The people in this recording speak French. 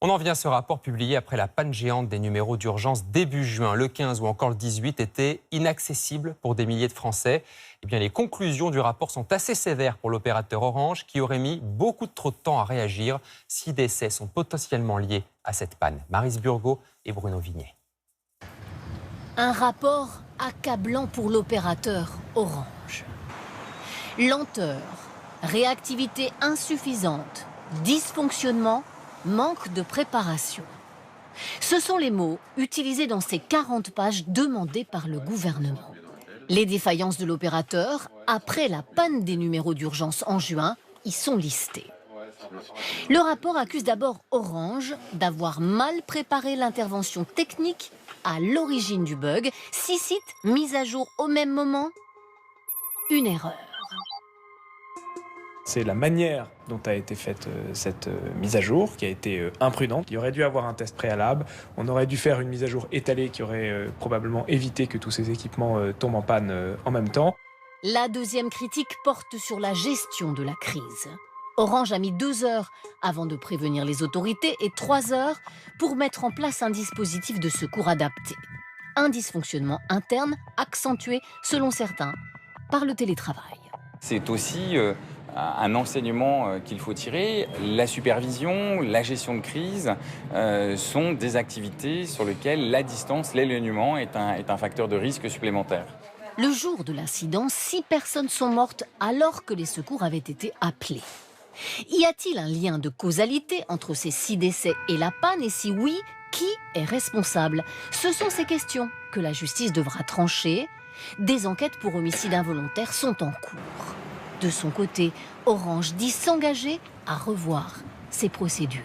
On en vient à ce rapport publié après la panne géante des numéros d'urgence début juin. Le 15 ou encore le 18 étaient inaccessibles pour des milliers de Français. Eh bien, les conclusions du rapport sont assez sévères pour l'opérateur Orange qui aurait mis beaucoup trop de temps à réagir. 6 décès sont potentiellement liés à cette panne. Maryse Burgot et Bruno Vignet. Un rapport accablant pour l'opérateur Orange. Lenteur, réactivité insuffisante, dysfonctionnement, manque de préparation. Ce sont les mots utilisés dans ces 40 pages demandées par le gouvernement. Les défaillances de l'opérateur, après la panne des numéros d'urgence en juin, y sont listées. Le rapport accuse d'abord Orange d'avoir mal préparé l'intervention technique à l'origine du bug. 6 sites mis à jour au même moment, une erreur. C'est la manière dont a été faite cette mise à jour qui a été imprudente. Il y aurait dû avoir un test préalable, on aurait dû faire une mise à jour étalée qui aurait probablement évité que tous ces équipements tombent en panne en même temps. La deuxième critique porte sur la gestion de la crise. Orange a mis 2 heures avant de prévenir les autorités et 3 heures pour mettre en place un dispositif de secours adapté. Un dysfonctionnement interne accentué, selon certains, par le télétravail. C'est aussi un enseignement qu'il faut tirer. La supervision, la gestion de crise sont des activités sur lesquelles la distance, l'éloignement est un facteur de risque supplémentaire. Le jour de l'incident, 6 personnes sont mortes alors que les secours avaient été appelés. Y a-t-il un lien de causalité entre ces 6 décès et la panne? Et si oui, qui est responsable? Ce sont ces questions que la justice devra trancher. Des enquêtes pour homicide involontaire sont en cours. De son côté, Orange dit s'engager à revoir ses procédures.